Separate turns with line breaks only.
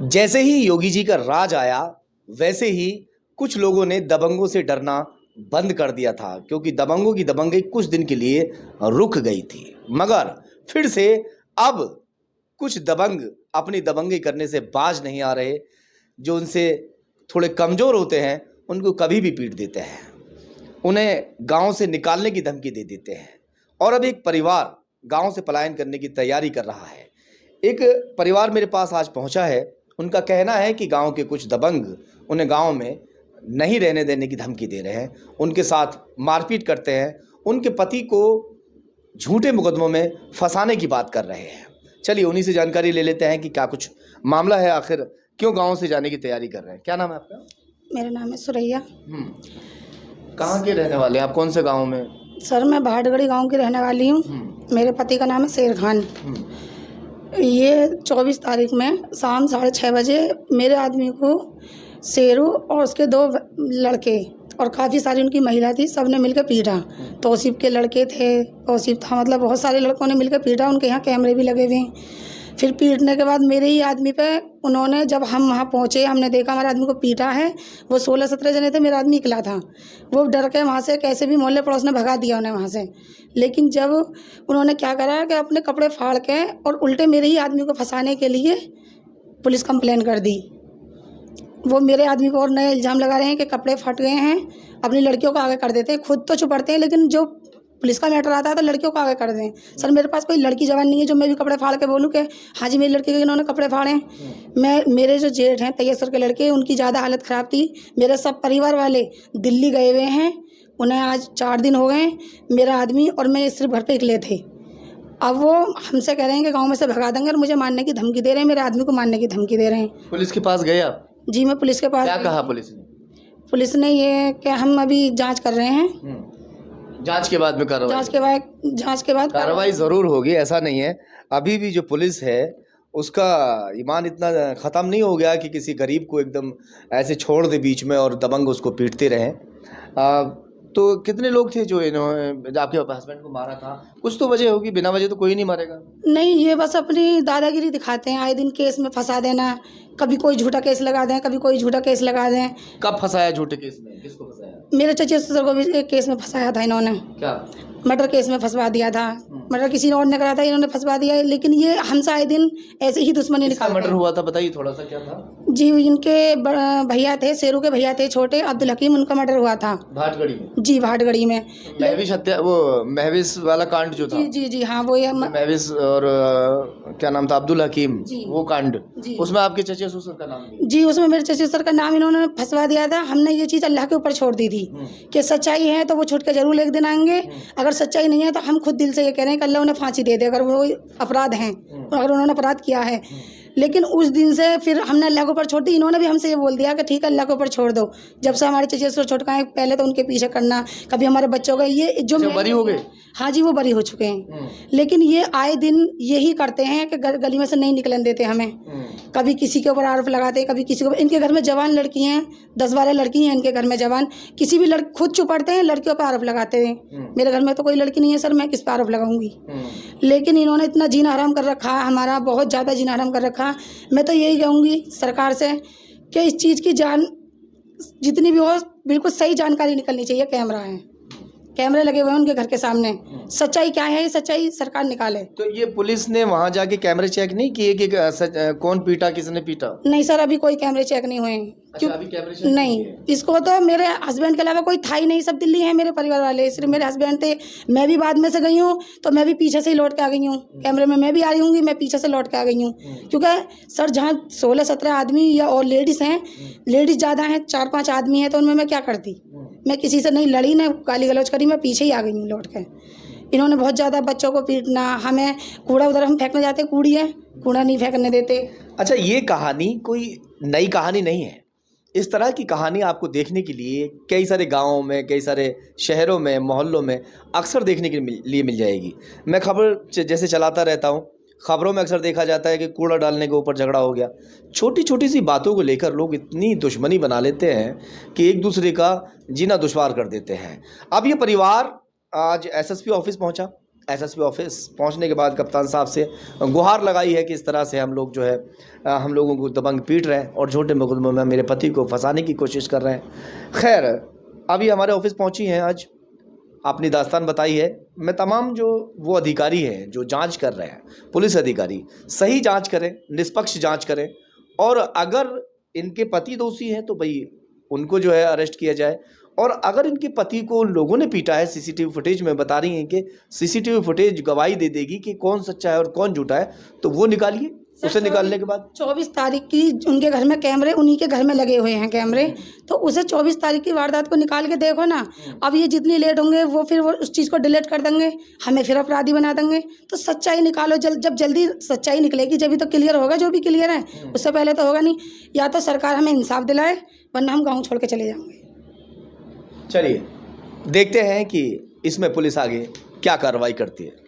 जैसे ही योगी जी का राज आया वैसे ही कुछ लोगों ने दबंगों से डरना बंद कर दिया था, क्योंकि दबंगों की दबंगई कुछ दिन के लिए रुक गई थी। मगर फिर से अब कुछ दबंग अपनी दबंगई करने से बाज नहीं आ रहे। जो उनसे थोड़े कमज़ोर होते हैं उनको कभी भी पीट देते हैं, उन्हें गांव से निकालने की धमकी दे देते हैं। और अब एक परिवार गांव से पलायन करने की तैयारी कर रहा है। एक परिवार मेरे पास आज पहुंचा है। उनका कहना है कि गांव के कुछ दबंग उन्हें गांव में नहीं रहने देने की धमकी दे रहे हैं, उनके साथ मारपीट करते हैं, उनके पति को झूठे मुकदमों में फंसाने की बात कर रहे हैं। चलिए उन्हीं से जानकारी ले लेते हैं कि क्या कुछ मामला है, आखिर क्यों गांव से जाने की तैयारी कर रहे हैं। क्या नाम है आपका?
मेरा नाम है सुरैया।
कहाँ के रहने वाले हैं आप? कौन से गांव में?
सर मैं भाटगढ़ी गांव की रहने वाली हूँ। मेरे पति का नाम है शेर खान। ये 24 तारीख में शाम 6:30 बजे मेरे आदमी को शेरू और उसके 2 लड़के और काफ़ी सारी उनकी महिला थी, सब ने मिलकर पीटा। तौसीफ के लड़के थे, तौसीफ था, मतलब बहुत सारे लड़कों ने मिलकर पीटा। उनके यहाँ कैमरे भी लगे हुए हैं। फिर पीटने के बाद मेरे ही आदमी पे उन्होंने, जब हम वहाँ पहुँचे हमने देखा हमारे आदमी को पीटा है। वो 16-17 जने थे, मेरा आदमी अकेला था। वो डर के वहाँ से कैसे भी मोहल्ले पड़ोस ने भगा दिया उन्हें वहाँ से। लेकिन जब उन्होंने क्या करा कि अपने कपड़े फाड़ के और उल्टे मेरे ही आदमी को फंसाने के लिए पुलिस कंप्लेन कर दी। वो मेरे आदमी पर और नए इल्ज़ाम लगा रहे हैं कि कपड़े फट गए हैं, अपनी लड़कियों को आगे कर देते हैं, खुद तो छुपड़ते हैं, लेकिन जो पुलिस का मैटर आता है तो लड़कियों को आगे कर दें। सर मेरे पास कोई लड़की जवान नहीं है जो मैं भी कपड़े फाड़ के बोलूँ कि हाँ जी मेरी लड़की के इन्होंने कपड़े फाड़े हैं। मेरे जो जेठ हैं तैयब सर के लड़के, उनकी ज़्यादा हालत ख़राब थी। मेरे सब परिवार वाले दिल्ली गए हुए हैं, उन्हें आज 4 दिन हो गए। मेरा आदमी और मैं सिर्फ घर पर अकेले थे। अब वो हमसे कह रहे हैं कि गाँव में से भगा देंगे और मुझे मारने की धमकी दे रहे हैं, मेरे आदमी को मारने की धमकी दे रहे हैं।
पुलिस के पास गए आप?
जी मैं पुलिस के पास।
क्या कहा पुलिस ने?
पुलिस ने ये कि हम अभी जांच कर रहे हैं।
जांच के बाद में कार्रवाई?
जांच के बाद
कार्रवाई ज़रूर होगी, ऐसा नहीं है। अभी भी जो पुलिस है उसका ईमान इतना ख़त्म नहीं हो गया कि किसी गरीब को एकदम ऐसे छोड़ दे बीच में और दबंग उसको पीटते रहें। तो कितने लोग थे जो इन्होंने आपके हस्बैंड को मारा था? कुछ तो वजह होगी, बिना वजह तो कोई नहीं मारेगा।
नहीं, ये बस अपनी दादागिरी दिखाते हैं, आए दिन केस में फंसा देना, कभी कोई झूठा केस लगा दें, कभी कोई झूठा केस लगा दें।
कब फंसाया झूठे केस में? किसको फंसाया?
मेरे चचे ससुर को भी एक केस में फंसाया था इन्होंने।
क्या?
मर्डर केस में फंसवा दिया था। मर्डर किसी और ने करा था, इन्होंने फंसवा दिया। लेकिन ये हमसे आए दिन ऐसे ही दुश्मनी निकालते हैं।
मर्डर हुआ था बताइए थोड़ा सा, क्या था?
जी इनके भैया थे, शेरू के भैया थे छोटे, अब्दुल हकीम, उनका मर्डर हुआ था
भाटगढ़ी में।
जी भाटगढ़ी में।
महविश हत्या, वो महविश वाला कांड जो था।
जी हाँ वो ये
महविश और क्या नाम था, अब्दुल हकीम, वो कांड, उसमें आपके चचे ससुर का नाम भी?
जी उसमें मेरे चचे ससुर का नाम इन्होंने फंसवा दिया था। हमने ये चीज़ अल्लाह के ऊपर छोड़ दी थी कि सच्चाई है तो वो छूट के जरूर एक दिन आएंगे, अगर सच्चाई नहीं है तो हम खुद दिल से ये कह रहे हैं कि अल्लाह उन्हें फांसी दे दे अगर वो अपराध हैं, अगर उन्होंने अपराध किया है। लेकिन उस दिन से फिर हमने अल्लाह के ऊपर छोड़ दी। इन्होंने भी हमसे ये बोल दिया कि ठीक है अल्लाह के ऊपर छोड़ दो। जब से हमारे चचे ससुर छुटकाए पहले तो उनके पीछे करना, कभी हमारे बच्चों का ये जो
बरी हो गए।
हाँ जी वो बरी हो चुके हैं। लेकिन ये आए दिन यही करते हैं कि गली में से नहीं निकलने देते हमें। कभी किसी के ऊपर आरोप लगाते, कभी किसी को। इनके घर में जवान लड़की हैं, 10-12 लड़की हैं इनके घर में जवान। किसी भी लड़की खुद चुपड़ते हैं, लड़कियों पर आरोप लगाते हैं। मेरे घर में तो कोई लड़की नहीं है सर, मैं किस पर आरोप लगाऊंगी। लेकिन इन्होंने इतना जीना हराम कर रखा है हमारा, बहुत ज़्यादा जीना हराम कर रखा। मैं तो यही कहूँगी सरकार से कि इस चीज़ की जान जितनी भी हो बिल्कुल सही जानकारी निकलनी चाहिए। कैमरा है, कैमरे लगे हुए हैं उनके घर के सामने, सच्चाई क्या है ये सच्चाई सरकार निकाले। तो
ये पुलिस ने वहाँ जाके कैमरे चेक नहीं किए कि कौन पीटा, किसने पीटा?
नहीं सर अभी कोई कैमरे चेक नहीं हुए।
अच्छा, अभी कैमरे चेक
नहीं, इसको तो मेरे हस्बैंड के अलावा कोई था ही नहीं, सब दिल्ली है मेरे परिवार वाले, सिर्फ मेरे हस्बैंड थे। मैं भी बाद में से गई हूँ तो मैं भी पीछे से ही लौट के आ गई हूँ। कैमरे में मैं भी आ रही हूँ, मैं पीछे से लौट के आ गई हूँ। क्योंकि सर जहाँ 16-17 आदमी या और लेडीज़ हैं, लेडीज़ ज़्यादा हैं, 4-5 आदमी हैं, तो उनमें मैं क्या करती? मैं किसी से नहीं लड़ी, ना गाली गलौज करी, मैं पीछे ही आ गई हूँ लौट के। इन्होंने बहुत ज़्यादा बच्चों को पीटना, हमें कूड़ा उधर हम फेंकने जाते, कूड़ी है, कूड़ा नहीं फेंकने देते।
अच्छा, ये कहानी कोई नई कहानी नहीं है। इस तरह की कहानी आपको देखने के लिए कई सारे गाँवों में, कई सारे शहरों में, मोहल्लों में अक्सर देखने के लिए मिल जाएगी। मैं खबर जैसे चलाता रहता हूँ, खबरों में अक्सर देखा जाता है कि कूड़ा डालने के ऊपर झगड़ा हो गया। छोटी छोटी सी बातों को लेकर लोग इतनी दुश्मनी बना लेते हैं कि एक दूसरे का जीना दुश्वार कर देते हैं। अब ये परिवार आज एसएसपी ऑफिस पहुंचा। एसएसपी ऑफिस पहुंचने के बाद कप्तान साहब से गुहार लगाई है कि इस तरह से हम लोग जो है हम लोगों को दबंग पीट रहे हैं और झूठे मुकदमों में मेरे पति को फंसाने की कोशिश कर रहे हैं। खैर, अभी हमारे ऑफिस पहुंची हैं, आज अपनी दास्तान बताई है। मैं तमाम जो वो अधिकारी हैं जो जांच कर रहे हैं, पुलिस अधिकारी, सही जांच करें, निष्पक्ष जांच करें, और अगर इनके पति दोषी हैं तो भाई उनको जो है अरेस्ट किया जाए, और अगर इनके पति को उन लोगों ने पीटा है, सीसीटीवी फुटेज में बता रही हैं कि सीसीटीवी फुटेज गवाही दे देगी कि कौन सच्चा है और कौन झूठा है, तो वो निकालिए। उसे निकालने के बाद
24 तारीख की उनके घर में कैमरे, उन्हीं के घर में लगे हुए हैं कैमरे, तो उसे 24 तारीख की वारदात को निकाल के देखो ना। अब ये जितनी लेट होंगे वो फिर वो उस चीज़ को डिलीट कर देंगे, हमें फिर अपराधी बना देंगे। तो सच्चाई निकालो, जब जल्दी सच्चाई निकलेगी जब तो क्लियर होगा, जो भी क्लियर है, उससे पहले तो होगा नहीं। या तो सरकार हमें इंसाफ दिलाए, वरना हम गाँव छोड़ के चले जाएंगे।
चलिए देखते हैं कि इसमें पुलिस आगे क्या कार्रवाई करती है।